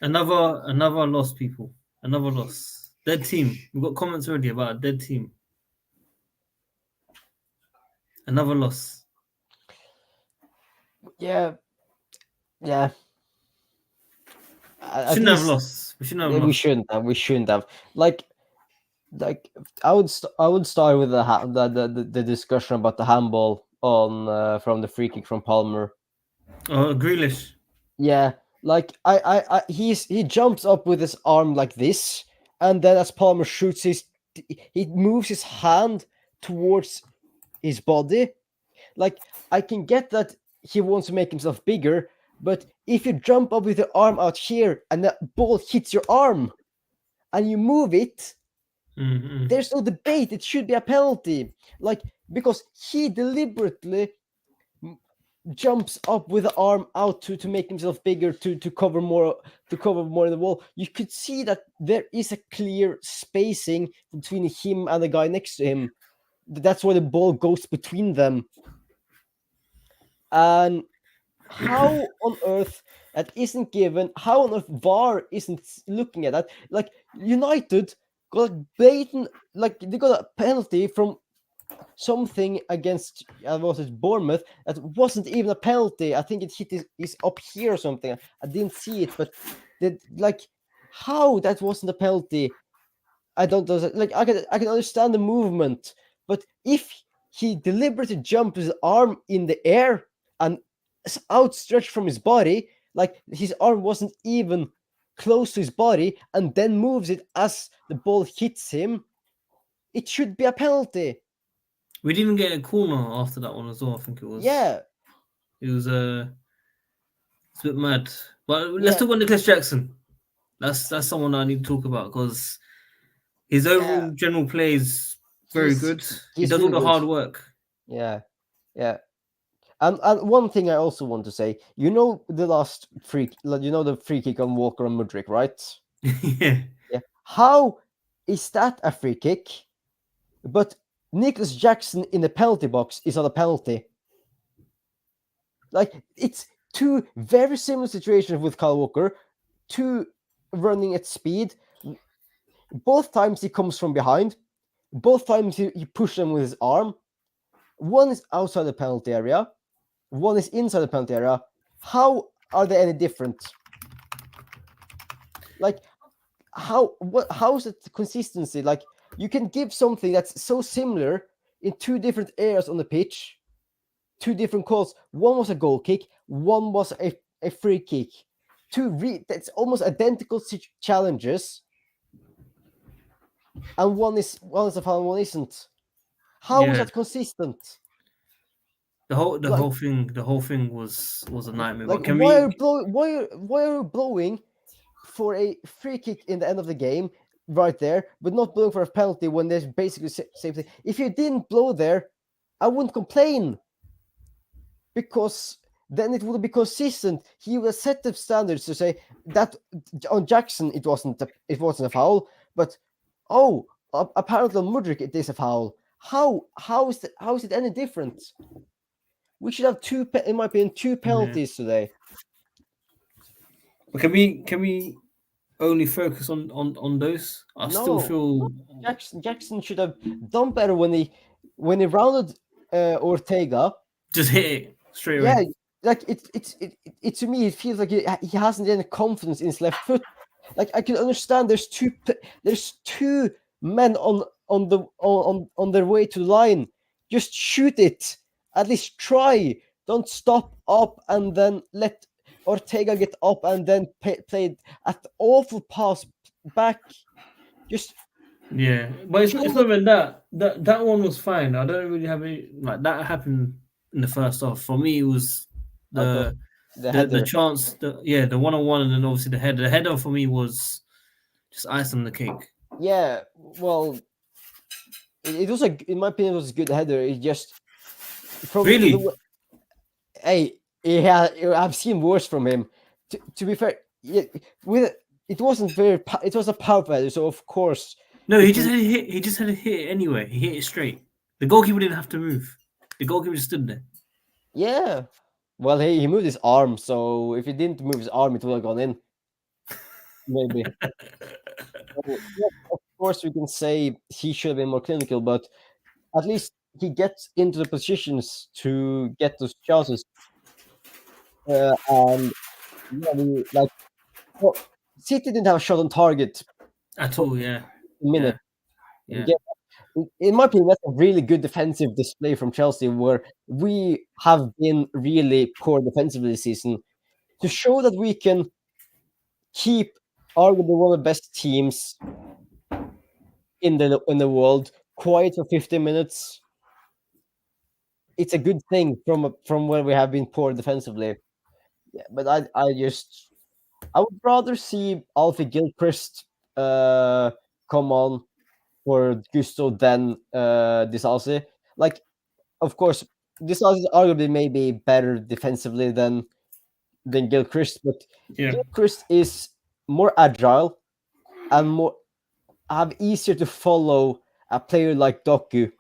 Another loss, people. Another loss. Dead team. We've got comments already about a dead team. Another loss. Yeah. At Shouldn't have least lost. We shouldn't have we lost. shouldn't have. We shouldn't have. Like I would start with the discussion about the handball on from the free kick from Palmer. Oh, Grealish. Yeah, like he jumps up with his arm like this, and then as Palmer shoots he moves his hand towards his body. Like I can get that he wants to make himself bigger, but if you jump up with your arm out here and the ball hits your arm and you move it, Mm-hmm. there's no debate. It should be a penalty. Like because he deliberately jumps up with the arm out to make himself bigger to cover more in the wall. You could see that there is a clear spacing between him and the guy next to him. That's why the ball goes between them. And how on earth that isn't given? How on earth VAR isn't looking at that? Like United got blatant, like they got a penalty from something against was it Bournemouth that wasn't even a penalty. I think it hit is up here or something. I didn't see it, but like how that wasn't a penalty. I don't know. Like I can understand the movement, but if he deliberately jumped his arm in the air and outstretched from his body, like his arm wasn't even close to his body, and then moves it as the ball hits him, it should be a penalty. We didn't get a corner after that one as well. I think it was. Yeah, It was it's a bit mad. But let's yeah, talk about Nicholas Jackson. That's someone I need to talk about because his yeah. overall general play is very He's good. He he's does all really the good. hard work. Yeah, yeah. And one thing I also want to say, the last the free kick on Walker and Mudryk, right? Yeah. Yeah. How is that a free kick? But Nicholas Jackson in the penalty box is not a penalty. Like it's two very similar situations with Kyle Walker, two running at speed. Both times he comes from behind. Both times he pushes him with his arm. One is outside the penalty area. One is inside the penalty area. How are they any different? Like how is it consistency? Like you can give something that's so similar in two different areas on the pitch, two different calls. One was a goal kick, one was a free kick. That's almost identical challenges, and one is a foul, one isn't. How is Yeah. that consistent? The Like whole thing was a nightmare. like But can we why are you blowing for a free kick in the end of the game right there, but not blowing for a penalty when there's basically same thing? If you didn't blow there, I wouldn't complain because then it would be consistent. He would have set the standards to say that on Jackson it wasn't a foul, but apparently on Mudryk it is a foul. How is it any different? We should have in my opinion, two yeah. penalties today. But can we only focus on those? I still No, feel Jackson should have done better when he rounded Ortega. just hit it straight Yeah, away. like it to me it feels like he hasn't any confidence in his left foot. Like I can understand there's two men on their way to the line. Just shoot it. At least try. Don't stop up and then let Ortega get up and then play at the awful pass back. Just Yeah, but it's show not them even that. That one was fine. I don't really have any like that happened in the first half. For me, it was the the the the header. chance. The 1-on-1 and then obviously the header. The header for me was just ice on the cake. Yeah, well, it was in my opinion, it was a good header. It just from Really? the hey, yeah, I've seen worse from him. To be fair, yeah, with it wasn't it was a power header, so of course No, he it just had a hit. He just had a hit it anyway. He hit it straight. The goalkeeper didn't have to move. The goalkeeper just stood there. yeah. Well, he moved his arm, so if he didn't move his arm, it would have gone in. maybe. So, yes, of course, we can say he should have been more clinical, but at least he gets into the positions to get those chances. And yeah, well, City didn't have a shot on target At for all. Yeah, a minute. yeah, yeah. Yeah, in my opinion, that's a really good defensive display from Chelsea, where we have been really poor defensively this season. To show that we can keep arguably one of the best teams in the world quiet for 50 minutes, it's a good thing from where we have been poor defensively. Yeah, but I would rather see Alfie Gilchrist come on for Gusto than Disasi. Like, of course, Disasi is arguably maybe better defensively than Gilchrist, but Yeah. Gilchrist is more agile and more have easier to follow a player like Doku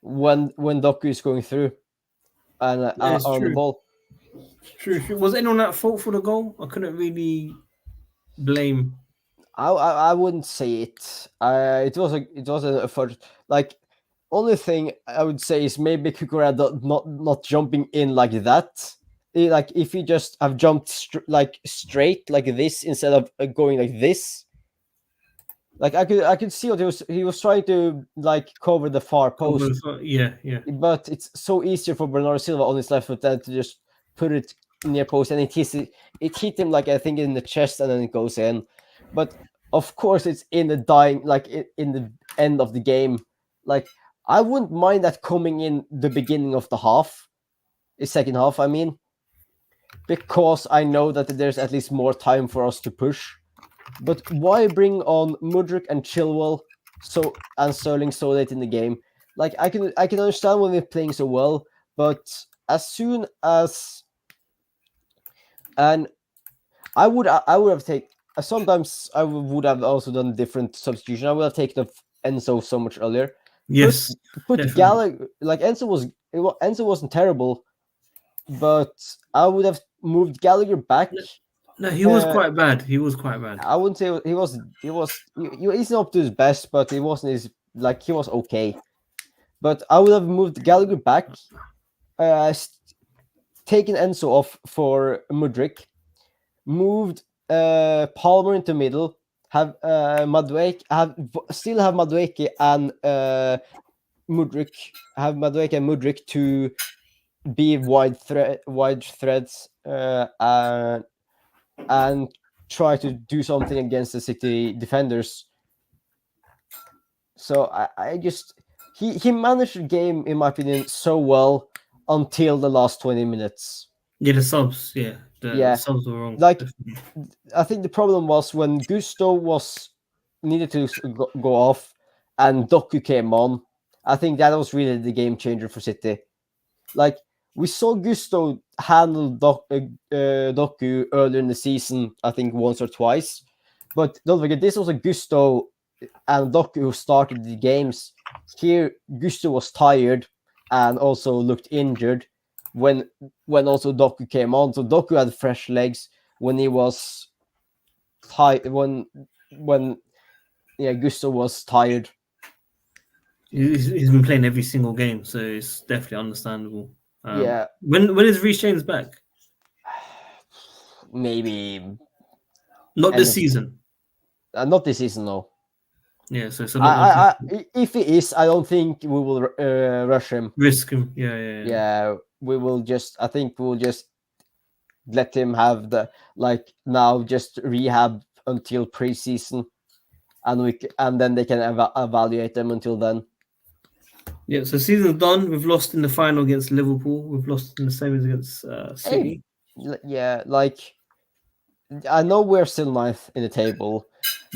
when Doku is going through and Yeah, it's on the true. ball. True. Was anyone at fault for the goal? I couldn't really blame. I wouldn't say it. It was a effort. Like, only thing I would say is maybe Kukurada not jumping in like that. Like, if he just have jumped straight like this instead of going like this. Like, I could see what he was trying to like cover the far post, Yeah. but it's so easier for Bernardo Silva on his left foot than to just put it near post, and it hit him, like, I think, in the chest, and then it goes in. But of course, it's in the dying, like, in the end of the game. Like, I wouldn't mind that coming in the beginning of the second half. I mean, because I know that there's at least more time for us to push. But why bring on Mudryk and Chilwell and Sterling so late in the game? Like, I can understand when they're playing so well, but as soon as and I would have taken, sometimes I would have also done different substitution. I would have taken Enzo so much earlier. Put Yes, put definitely. Gallagher, like, Enzo wasn't terrible, but I would have moved Gallagher back. No, he was Uh, quite bad. He was quite bad. I wouldn't say he's not up to his best, but he wasn't his like he was okay. But I would have moved Gallagher back, taken Enzo off for Mudryk, moved Palmer into middle, have Madueke, still have Madueke and Mudryk, to be wide threads, and try to do something against the City defenders. So I just he managed the game, in my opinion, so well until the last 20 minutes. Yeah, the subs. Yeah, the Yeah, subs were wrong. like, Definitely. I think the problem was when Gusto was needed to go off and Doku came on. I think that was really the game changer for City. Like, we saw Gusto handle Doku earlier in the season, I think once or twice. But don't forget, this was a Gusto and Doku who started the games. Here, Gusto was tired and also looked injured when also Doku came on. So Doku had fresh legs when he was tired. When Gusto was tired. He's been playing every single game, so it's definitely understandable. Yeah, When is Reece James back? maybe Not end this of season. not this season, no. Yeah, so it's a lot more difficult. If he is, I don't think we will rush him. Risk him. Yeah. Yeah, we will just. I think we'll just let him have now just rehab until preseason, and then they can evaluate them until then. Yeah, so season's done. We've lost in the final against Liverpool. We've lost in the semis against Hey, City. yeah, like, I know we're still ninth in the table,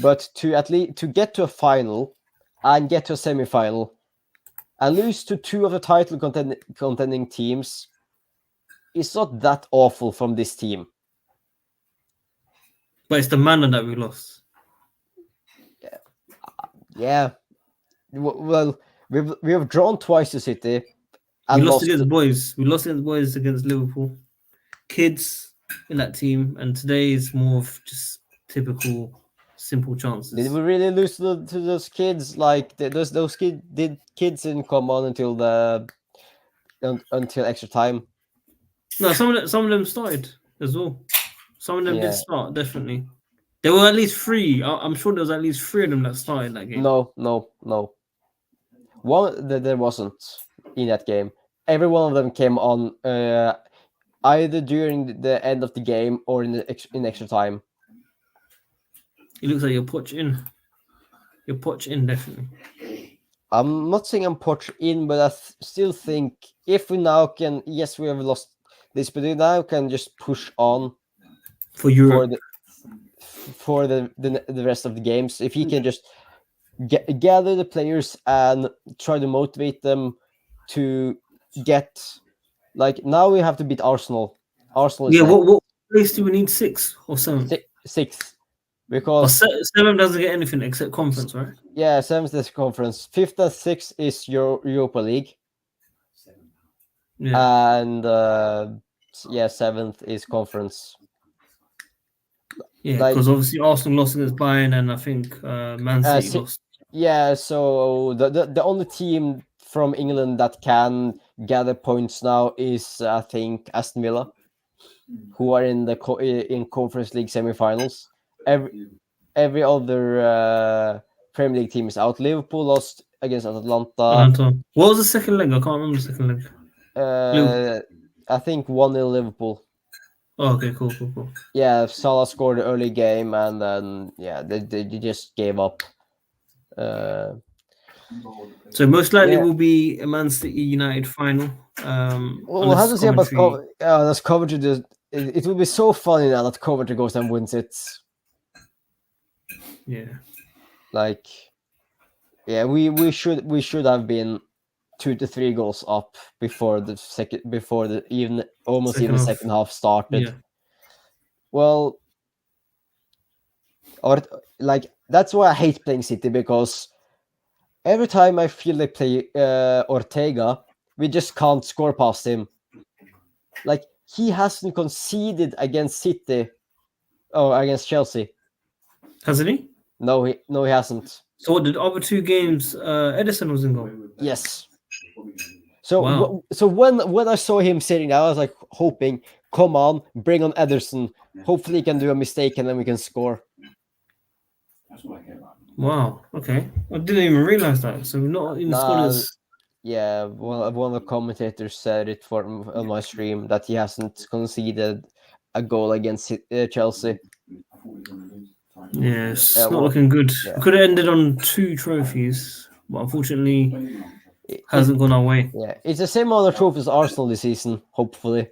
but to at least to get to a final and get to a semi-final and lose to two of the title contending teams is not that awful from this team. But it's the manner that we lost. Yeah, well, we have drawn twice to City We and lost lost. against boys. We lost against boys against Liverpool. Kids. in that team, and today is more of just typical simple chances. Did we really lose to those kids? Like those kids didn't come on until until extra time. No, some of them started as well. Some of them did Yeah. start, definitely. There were at least three. I'm sure there was at least three of them that started that game. No. One there wasn't in that game. Every one of them came on either during the end of the game or in extra time. It looks like you're Poch in. You're Poch in, definitely. I'm not saying I'm Poch in, but I still think if we now can, yes, we have lost this, but we now can just push on For Europe. for the rest of the games. If he can just gather the players and try to motivate them to get, like, now we have to beat Arsenal. Arsenal is Yeah, next. what place do we need? 6 or 7? Sixth, Or because 7 doesn't get anything except conference, right? yeah, seventh is conference. Fifth and sixth is your Europa League, Yeah. and yeah, seventh is conference. Yeah, Like, because obviously Arsenal lost against Bayern, and I think Man City lost. yeah, so the only team from England that can gather points now is I think Aston Villa, who are in the in Conference League semi-finals. Every other Premier League team is out. Liverpool lost against Atalanta. Atlanta. What was the second leg? I can't remember the second leg. I think 1-0 Liverpool. Oh, okay, cool. Yeah, Salah scored the early game, and then yeah, they just gave up. So most likely Yeah. will be a Man City United final. We'll have to see about Coventry. that's Coventry. It will be so funny now that Coventry goes and wins it. Yeah. Like, yeah, we should have been 2 to 3 goals up before the even second half started. Yeah. Well, or like that's why I hate playing City, because every time I feel they play Ortega, we just can't score past him. Like, he hasn't conceded against City or against Chelsea. Hasn't he? No, he hasn't. So what, the other 2 games, Edison was in goal? Yes. So Wow. so when I saw him sitting there, I was like hoping, come on, bring on Ederson. Hopefully he can do a mistake and then we can score. Wow. Okay. I didn't even realize that. So we're not in the squad as... Yeah, one of the commentators said it on my stream that he hasn't conceded a goal against Chelsea. Yeah, it's not looking good. Yeah. We could have ended on 2 trophies, but unfortunately hasn't gone our way. Yeah, it's the same amount of trophies as Arsenal this season, hopefully.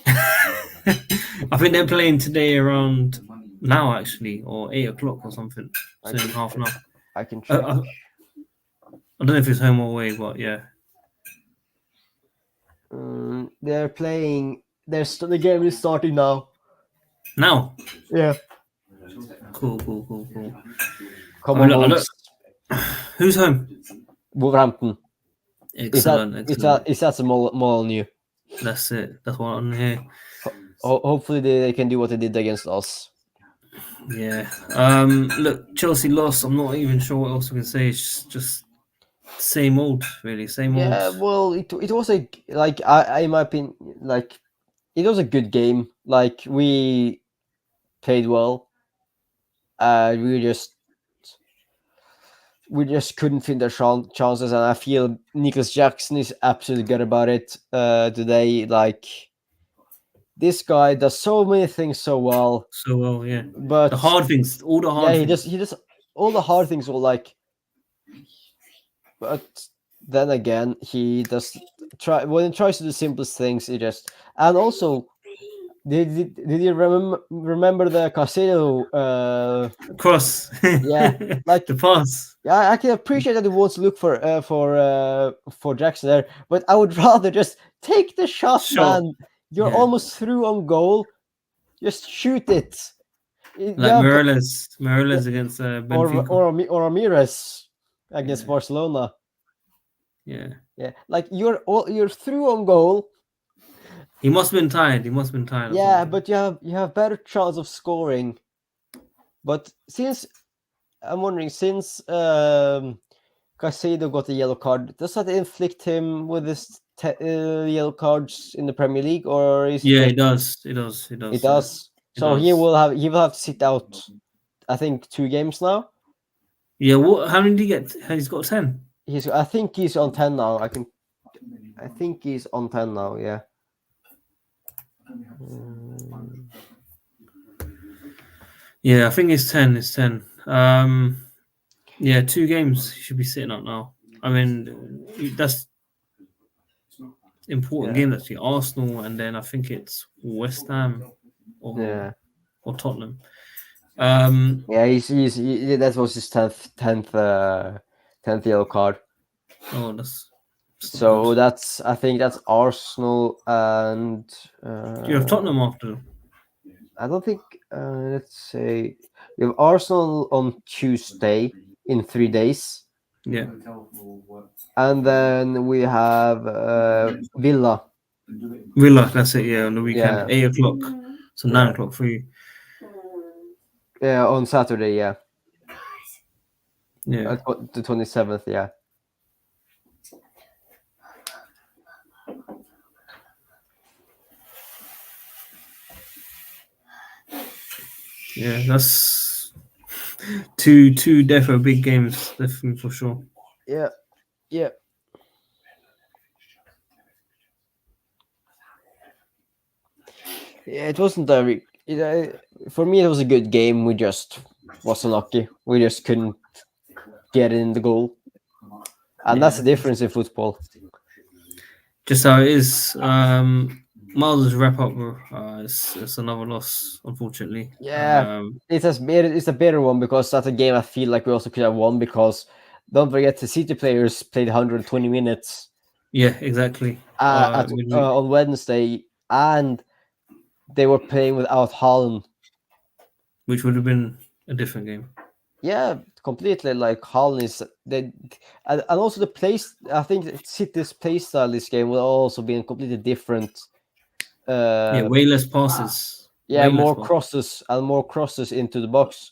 I think they're playing today around now, actually, or 8 o'clock or something. So in half an hour. I can check. I don't know if it's home or away, but yeah. They're playing. The game is starting now. Now? Yeah. Cool. Come on, who's home? Wolverhampton. Excellent. Is that a Molyneux? That's it. That's what I'm here. Hopefully they can do what they did against us. Yeah. Look, Chelsea lost. I'm not even sure what else we can say. It's just same old, really. Same old. Yeah, well, it was I in my opinion, like, it was a good game. Like, we played well. We just couldn't find their chances, and I feel Nicholas Jackson is absolutely good about it today. Like, this guy does so many things so well. So well, yeah. But the hard things, all the hard things. he does all the hard things. All like, but then again, he does try when he tries to do the simplest things. He just, and also, did you remember the Casino cross? Yeah, like the pass. Yeah, I can appreciate that he wants to look for Jackson there, but I would rather just take the shot. Man. You're almost through on goal. Just shoot it. Like Morales against Benfica. Or Ramirez against Barcelona. Yeah. Like, you're through on goal, He must have been tired. He must have been tired or Yeah, something. but you have better chance of scoring. But since I'm wondering, since Caicedo got a yellow card, does that inflict him with his yellow cards in the Premier League, or is it Yeah, just it does. It does. It it does. Yeah, does? it So does. he will have to sit out. I think 2 games now. Yeah. What? How many did he get? He's got 10. I think he's on 10 now. I think he's on 10 now. Yeah. Mm, Yeah, I think it's 10. It's 10. Yeah, 2 games. He should be sitting out now. I mean, that's important yeah. game actually. Arsenal, and then I think it's West Ham or Yeah. or Tottenham. Um, Yeah. That was his 10th yellow card. oh, that's not good. So I think that's Arsenal and Do you have Tottenham after? I don't think let's say we have Arsenal on Tuesday in 3 days, Yeah, and then we have Villa. Villa. That's it. Yeah, on the weekend, Yeah, 8 o'clock. So nine yeah, o'clock for you. yeah, on Saturday. Yeah, Yeah, the 27th. Yeah, yeah. That's two defo big games, definitely for sure. yeah, yeah. Yeah, it wasn't for me. It was a good game. We just was unlucky. We just couldn't get in the goal, and that's Yeah, the difference in football. just how it is. Miles' wrap up. It's another loss, unfortunately. Yeah, it's a better one because that's a game I feel like we also could have won because don't forget the City players played 120 minutes Yeah, exactly. at Midweek, on Wednesday, and they were playing without Haaland. which would have been a different game. Yeah, completely. Like Haaland is and also the place. I think that City's play style this game will also be completely different. Yeah, Uh, way less passes. yeah, Way less passes. more crosses into the box,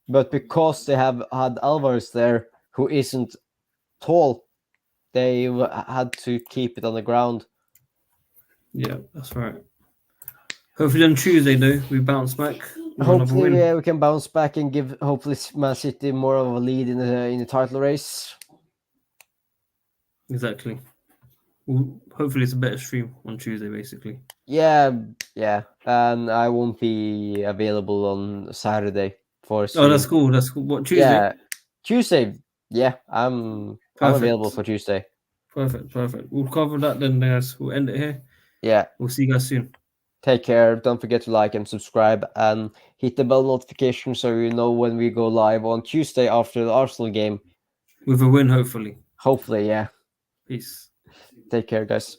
but because they have had Alvarez there, who isn't tall, they had to keep it on the ground. Yeah, that's right. Hopefully on Tuesday, though, we bounce back with another Hopefully, win. we can bounce back and give hopefully Man City more of a lead in the title race. Exactly. Hopefully, it's a better stream on Tuesday, basically. Yeah, yeah, and I won't be available on Saturday for a Oh, that's stream. cool. That's cool. What, Tuesday? Yeah, Tuesday. Yeah, I'm available Perfect. for Tuesday. Perfect. We'll cover that then, guys. We'll end it here. Yeah, We'll see you guys soon. take care. Don't forget to like and subscribe and hit the bell notification so you know when we go live on Tuesday after the Arsenal game. With a win, hopefully. Hopefully, yeah. Peace. Take care, guys.